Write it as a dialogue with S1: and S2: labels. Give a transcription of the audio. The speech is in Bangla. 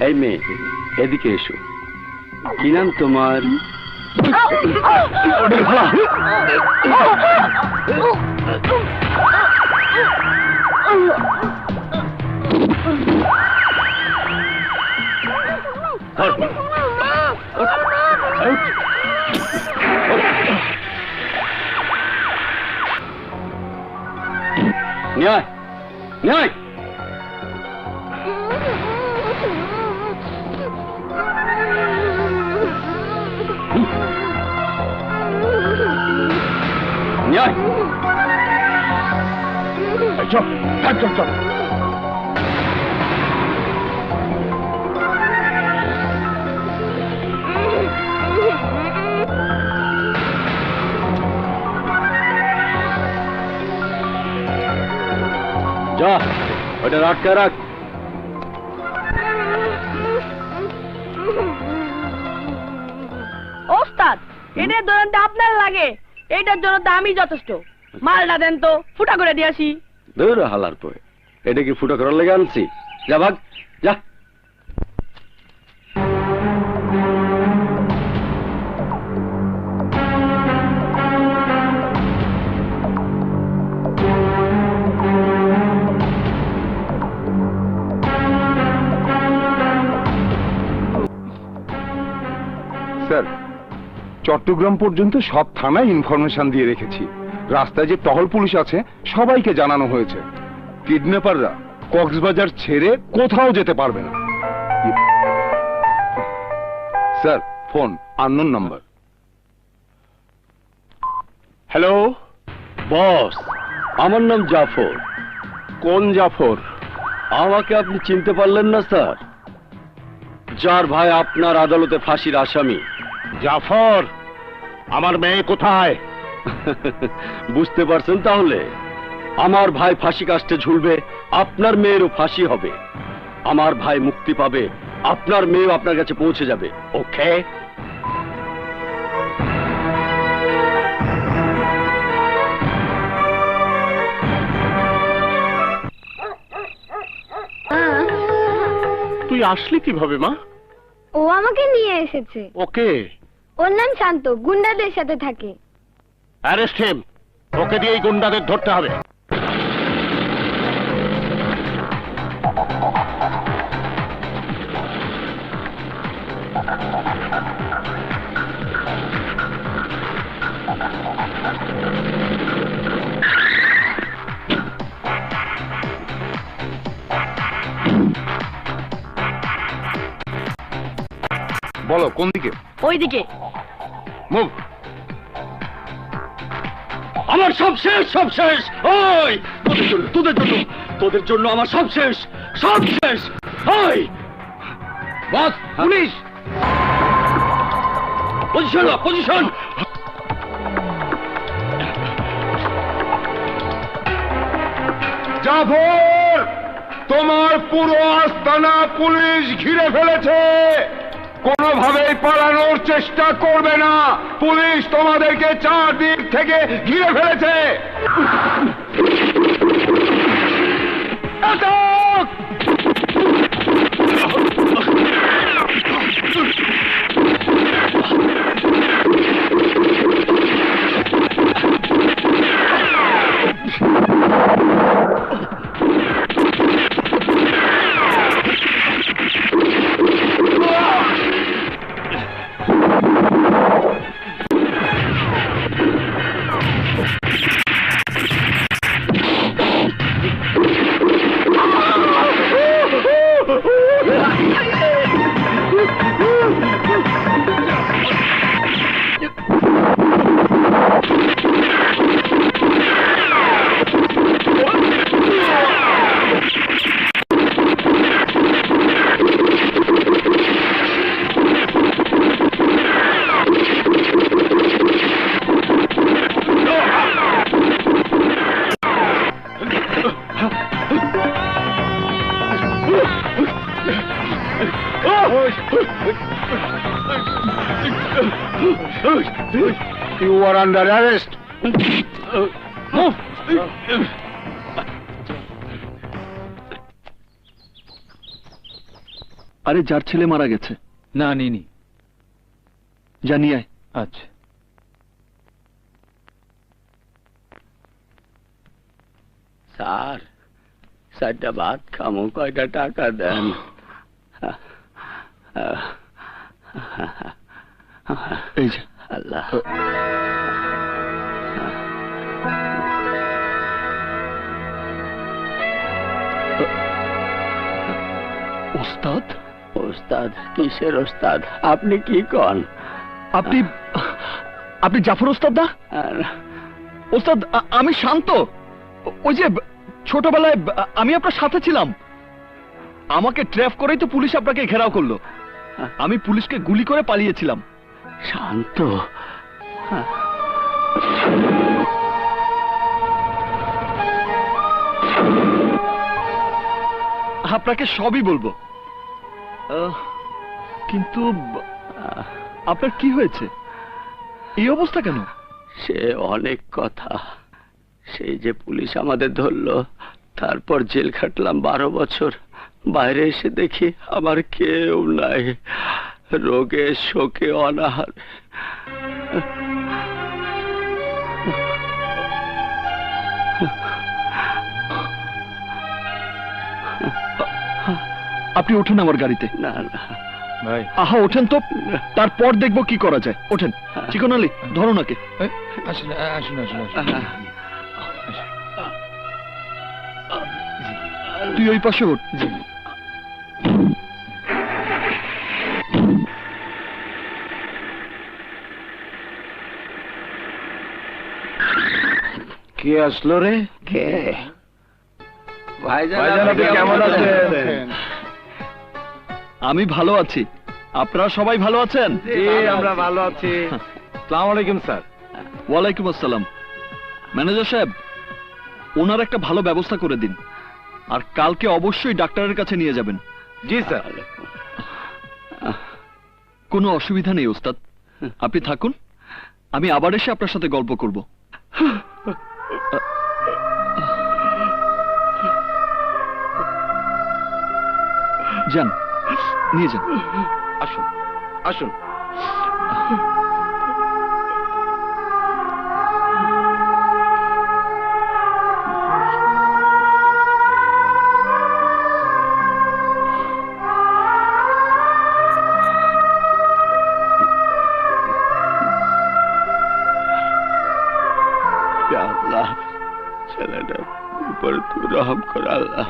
S1: এই মেয়ে, এদিকে এসো। কি নাম তোমার? ন্যায় ন্যায় ন্যায় চল চল চল। যা, ওটা রাখতে রাখ।
S2: ওস্তাদ, এটার দৌড়াতে আপনার লাগে, এটার জন্য তো আমি যথেষ্ট। মালটা দেন তো, ফুটা করে দিয়ে আসি।
S1: দৌড় হালার পরে, এটা কি ফুটা করার লেগে আনছি? যা ভাগ, যা।
S3: স্যার, চট্টগ্রাম পর্যন্ত সব থানায় ইনফরমেশন দিয়ে রেখেছি। রাস্তায় যে টহল পুলিশ আছে সবাইকে জানানো হয়েছে। কিডন্যাপাররা কক্সবাজার ছেড়ে কোথাও যেতে পারবে না। Sir, phone unknown number.
S1: Hello boss, আমার নাম জাফর।
S3: কোন জাফর?
S1: আমাকে আপনি চিনতে পারলেন না স্যার? যার ভাই আপনার আদালতে ফাঁসির আসামি।
S3: জাফর, আমার মেয়ে কোথায়?
S1: বুঝতে পারছেন তাহলে? আমার ভাই ফাঁসি কাস্টে ঝুলবে, আপনার মেয়েরও ফাঁসি হবে। আমার ভাই মুক্তি পাবে, আপনার মেয়েও আপনার কাছে পৌঁছে যাবে। ওকে?
S3: তুই আসলি কিভাবে মা?
S4: ও আমাকে নিয়ে এসেছে।
S3: ওকে,
S4: ওর নাম শান্ত, গুন্ডাদের সাথে থাকে।
S3: Arrest him. ওকে দিয়েই গুন্ডাদের ধরতে হবে। বলো কোন দিকে?
S2: ওইদিকে।
S3: মুভ।
S1: আমার সব শেষ, সব শেষ। ওই তোদের জন্য আমার সব শেষ, সব শেষ। ওই বস, পুলিশ পজিশন, পজিশন।
S3: জাফর, তোমার পুরো আস্তানা পুলিশ ঘিরে ফেলেছে। কোনোভাবেই পালানোর চেষ্টা করবে না। পুলিশ তোমাদেরকে চারদিক থেকে ঘিরে ফেলেছে। আটক! You are under arrest. Move.
S1: আরে যার ছেলে মারা গেছে।
S5: না নিনি।
S1: জানিয়ে আয়।
S5: আচ্ছা
S1: স্যার, চারটা ভাত খামো, কয়টা টাকা দেন? এই যে। আল্লাহ। ওস্তাদ? ওস্তাদ? কিসের ওস্তাদ? আপনি কি কন? আপনি আপনি জাফর ওস্তাদ না? ওস্তাদ আমি শান্ত। ওই যে ছোটবেলায় আমি আপনার সাথে ছিলাম। আমাকে ট্র্যাপ করেই তো পুলিশ আপনাকে ঘেরাও করলো। আমি পুলিশকে গুলি করে পালিয়েছিলাম। শান্ত? আপনাকে সবই বলবো, কিন্তু আপনার কি হয়েছে? এই অবস্থা কেন? সে অনেক কথা। সেই যে পুলিশ আমাদের ধরলো, তারপর জেল খাটলাম 12 বছর। বাইরে এসে দেখি আমার কেউ নাই, রোগে শোকে অনাহার। আপনি ওঠেন আমার গাড়িতে। না না
S5: ভাই।
S1: আহা ওঠেন তো, তারপর দেখবো কি করা যায়। ওঠেন। চিকন আলী, ধরো নাকে।
S5: আসুন আসুন আসুন আসুন।
S1: তুই ওই পাশে ওঠ।
S5: কে আসলো রে?
S1: কে?
S5: ভাইজান আপনি কেমন আছেন?
S1: আমি ভালো আছি। আপনারা সবাই ভালো আছেন?
S5: জি আমরা ভালো আছি। আসসালামু আলাইকুম স্যার।
S1: ওয়ালাইকুম আসসালাম। ম্যানেজার সাহেব, ওনার একটা ভালো ব্যবস্থা করে দিন, আর কালকে অবশ্যই ডাক্তারের কাছে নিয়ে যাবেন।
S5: জি স্যার।
S1: কোনো অসুবিধা নেই ওস্তাদ, আপনি থাকুন। আমি আবার এসে আপনার সাথে গল্প করব। যান, নিয়ে যান।
S5: আসুন আসুন।
S1: আল্লাহ, ছেলেটার উপরে তুমি রহম করো আল্লাহ।